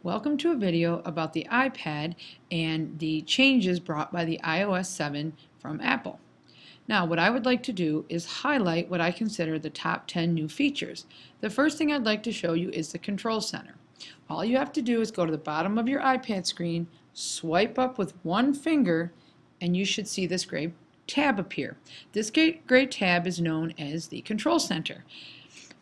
Welcome to a video about the iPad and the changes brought by the iOS 7 from Apple. Now, what I would like to do is highlight what I consider the top 10 new features. The first thing I'd like to show you is the Control Center. All you have to do is go to the bottom of your iPad screen, swipe up with one finger, and you should see this gray tab appear. This gray tab is known as the Control Center.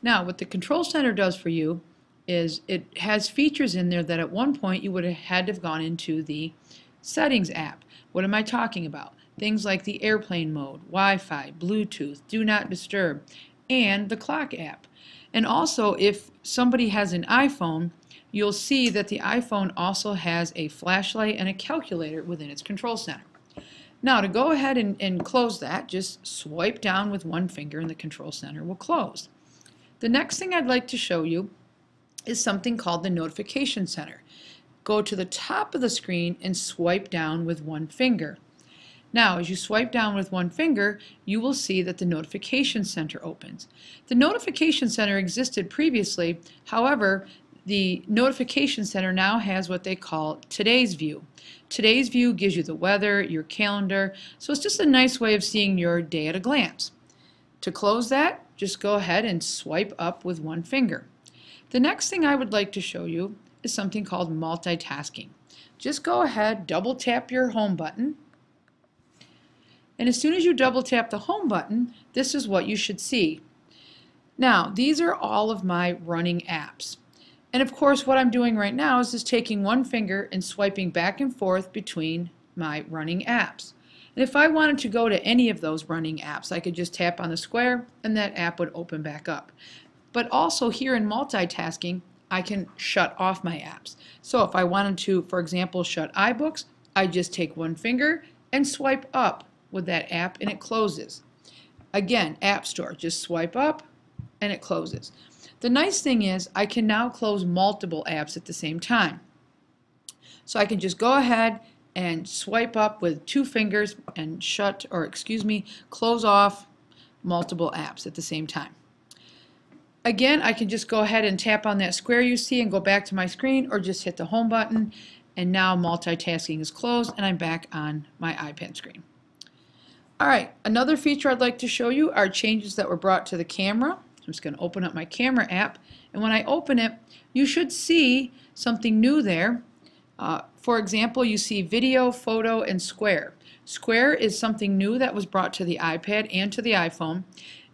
Now, what the Control Center does for you is it has features in there that at one point you would have had to have gone into the Settings app. What am I talking about? Things like the airplane mode, Wi-Fi, Bluetooth, Do Not Disturb, and the clock app. And also, if somebody has an iPhone, you'll see that the iPhone also has a flashlight and a calculator within its Control Center. Now, to go ahead and close that, just swipe down with one finger and the Control Center will close. The next thing I'd like to show you is something called the Notification Center. Go to the top of the screen and swipe down with one finger. Now, as you swipe down with one finger, you will see that the Notification Center opens. The Notification Center existed previously, however, the Notification Center now has what they call Today's View. Today's View gives you the weather, your calendar, so it's just a nice way of seeing your day at a glance. To close that, just go ahead and swipe up with one finger. The next thing I would like to show you is something called multitasking. Just go ahead, double tap your home button, and as soon as you double tap the home button, this is what you should see. Now, these are all of my running apps. And of course, what I'm doing right now is just taking one finger and swiping back and forth between my running apps. And if I wanted to go to any of those running apps, I could just tap on the square and that app would open back up. But also here in multitasking, I can shut off my apps. So if I wanted to, for example, shut iBooks, I just take one finger and swipe up with that app and it closes. Again, App Store, just swipe up and it closes. The nice thing is I can now close multiple apps at the same time. So I can just go ahead and swipe up with two fingers and close off multiple apps at the same time. Again, I can just go ahead and tap on that square you see and go back to my screen, or just hit the home button, and now multitasking is closed and I'm back on my iPad screen. Alright, another feature I'd like to show you are changes that were brought to the camera. I'm just going to open up my camera app, and when I open it, you should see something new there. For example, you see video, photo, and square. Square is something new that was brought to the iPad and to the iPhone.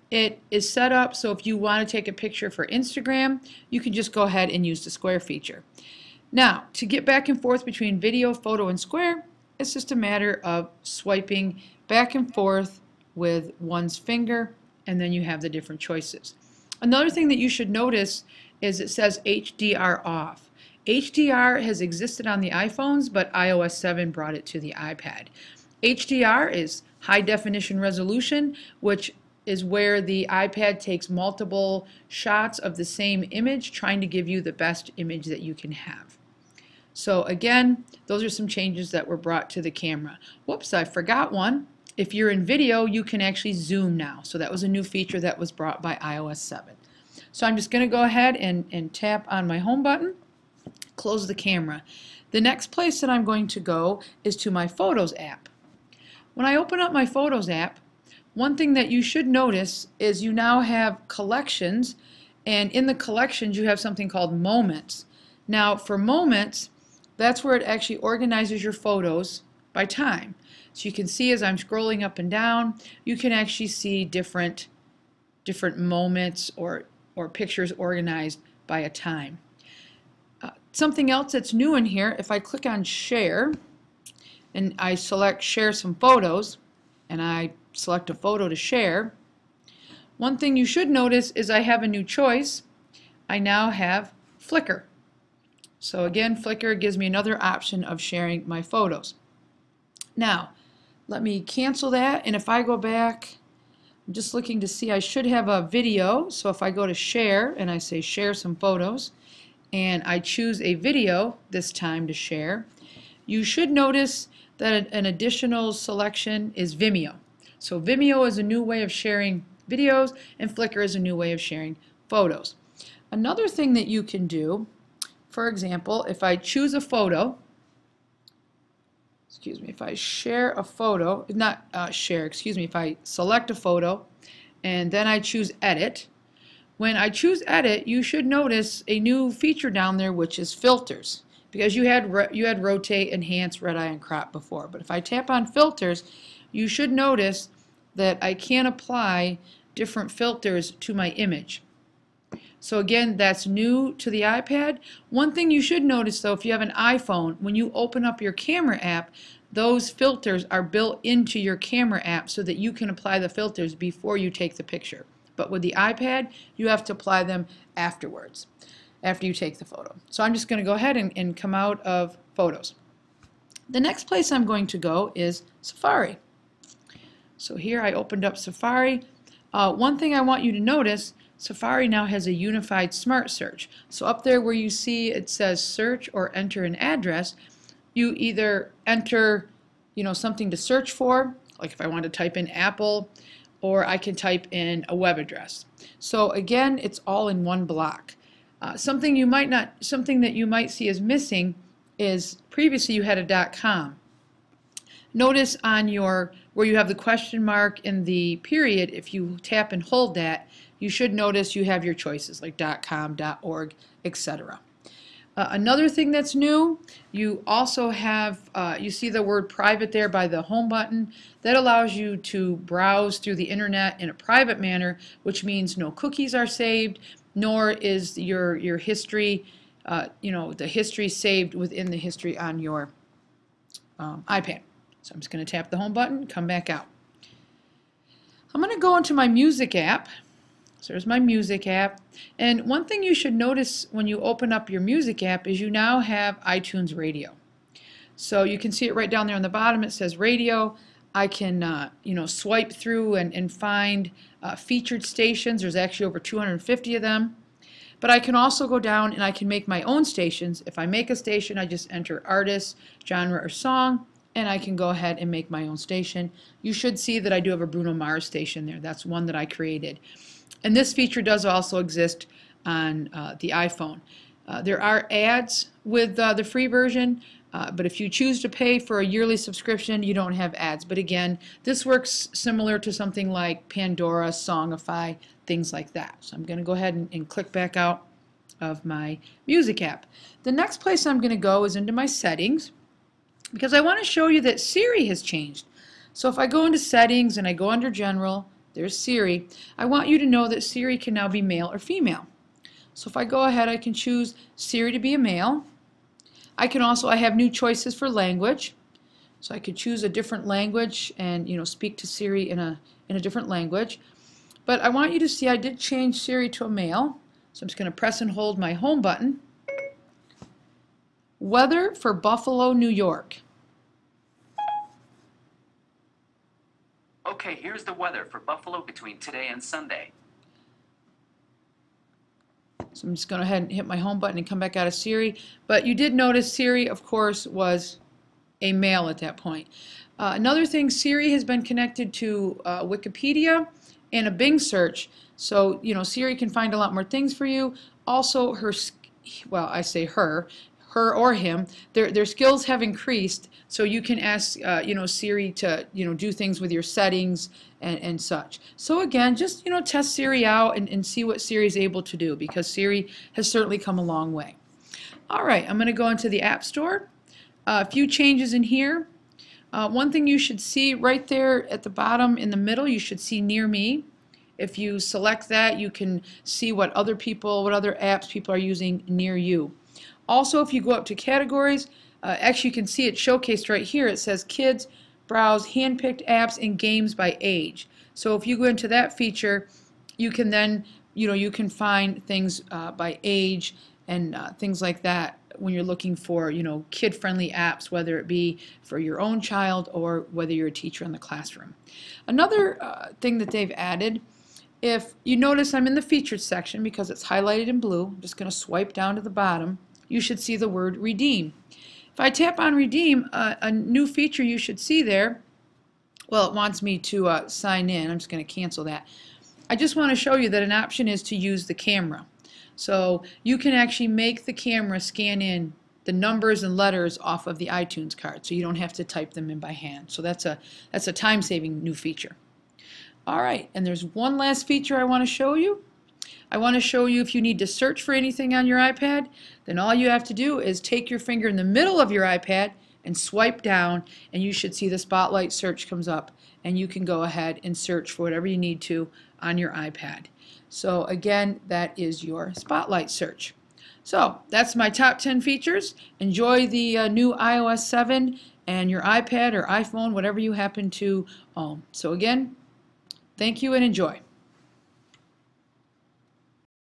It is set up so if you want to take a picture for Instagram, you can just go ahead and use the square feature. Now, to get back and forth between video, photo, and square, it's just a matter of swiping back and forth with one's finger, and then you have the different choices. Another thing that you should notice is it says HDR off. HDR has existed on the iPhones, but iOS 7 brought it to the iPad. HDR is high definition resolution, which is where the iPad takes multiple shots of the same image, trying to give you the best image that you can have. So again, those are some changes that were brought to the camera. Whoops, I forgot one. If you're in video, you can actually zoom now. So that was a new feature that was brought by iOS 7. So I'm just going to go ahead and tap on my home button, close the camera. The next place that I'm going to go is to my Photos app. When I open up my Photos app, one thing that you should notice is you now have collections, and in the collections you have something called moments. Now for moments, that's where it actually organizes your photos by time. So you can see as I'm scrolling up and down, you can actually see different moments or pictures organized by a time. Something else that's new in here, if I click on Share and I select Share some photos and I select a photo to share, one thing you should notice is I have a new choice. I now have Flickr. So again, Flickr gives me another option of sharing my photos. Now, let me cancel that, and if I go back, I'm just looking to see, I should have a video. So if I go to Share and I say Share some photos, and I choose a video this time to share, you should notice that an additional selection is Vimeo. So Vimeo is a new way of sharing videos, and Flickr is a new way of sharing photos. Another thing that you can do for example, if I choose a photo, excuse me, if I share a photo, not share, excuse me, if I select a photo and then I choose edit, when I choose edit, you should notice a new feature down there, which is filters, because you had rotate, enhance, red eye, and crop before. But if I tap on filters, you should notice that I can apply different filters to my image. So again, that's new to the iPad. One thing you should notice though, if you have an iPhone, when you open up your camera app, those filters are built into your camera app so that you can apply the filters before you take the picture. But with the iPad, you have to apply them afterwards, after you take the photo. So I'm just going to go ahead and come out of Photos. The next place I'm going to go is Safari. So here I opened up Safari. One thing I want you to notice, Safari now has a unified smart search. So up there where you see it says search or enter an address, you either enter something to search for, like if I want to type in Apple, or I can type in a web address. So again, it's all in one block. Something that you might see as missing is previously you had a .com. Notice on where you have the question mark in the period, if you tap and hold that, you should notice you have your choices like .com, .org, etc. Another thing that's new, you also have, you see the word private there by the home button. That allows you to browse through the internet in a private manner, which means no cookies are saved, nor is your history, the history saved within the history on your iPad. So I'm just going to tap the home button, come back out. I'm going to go into my music app. So there's my music app, and one thing you should notice when you open up your music app is you now have iTunes Radio. So you can see it right down there on the bottom. It says radio. I can swipe through and find featured stations. There's actually over 250 of them. But I can also go down and I can make my own stations. If I make a station, I just enter artist, genre, or song, and I can go ahead and make my own station. You should see that I do have a Bruno Mars station there. That's one that I created. And this feature does also exist on the iPhone. There are ads with the free version, but if you choose to pay for a yearly subscription, you don't have ads. But again, this works similar to something like Pandora, Songify, things like that. So I'm going to go ahead and click back out of my music app. The next place I'm going to go is into my settings, because I want to show you that Siri has changed. So if I go into settings and I go under general, there's Siri. I want you to know that Siri can now be male or female. So if I go ahead, I can choose Siri to be a male. I have new choices for language. So I could choose a different language and speak to Siri in a different language. But I want you to see I did change Siri to a male. So I'm just going to press and hold my home button. Weather for Buffalo, New York. Okay, here's the weather for Buffalo between today and Sunday. So I'm just going to go ahead and hit my home button and come back out of Siri. But you did notice Siri, of course, was a male at that point. Another thing, Siri has been connected to Wikipedia and a Bing search. So, Siri can find a lot more things for you. Also, I say her or him, their skills have increased, so you can ask Siri to do things with your settings and such. So again, just test Siri out and see what Siri is able to do, because Siri has certainly come a long way. Alright, I'm going to go into the App Store. A few changes in here. One thing you should see right there at the bottom in the middle, you should see Near Me. If you select that, you can see what other apps people are using near you. Also, if you go up to categories, actually you can see it showcased right here. It says Kids, Browse Handpicked Apps and Games by Age. So if you go into that feature, you can then, you can find things by age and things like that when you're looking for, kid-friendly apps, whether it be for your own child or whether you're a teacher in the classroom. Another thing that they've added, if you notice I'm in the featured section because it's highlighted in blue, I'm just going to swipe down to the bottom. You should see the word Redeem. If I tap on Redeem, a new feature you should see there, well, it wants me to sign in. I'm just going to cancel that. I just want to show you that an option is to use the camera. So you can actually make the camera scan in the numbers and letters off of the iTunes card, so you don't have to type them in by hand. So that's a time-saving new feature. All right, and there's one last feature I want to show you. I want to show you if you need to search for anything on your iPad, then all you have to do is take your finger in the middle of your iPad and swipe down, and you should see the Spotlight search comes up, and you can go ahead and search for whatever you need to on your iPad. So again, that is your Spotlight search. So that's my top 10 features. Enjoy the new iOS 7 and your iPad or iPhone, whatever you happen to own. So again, thank you and enjoy.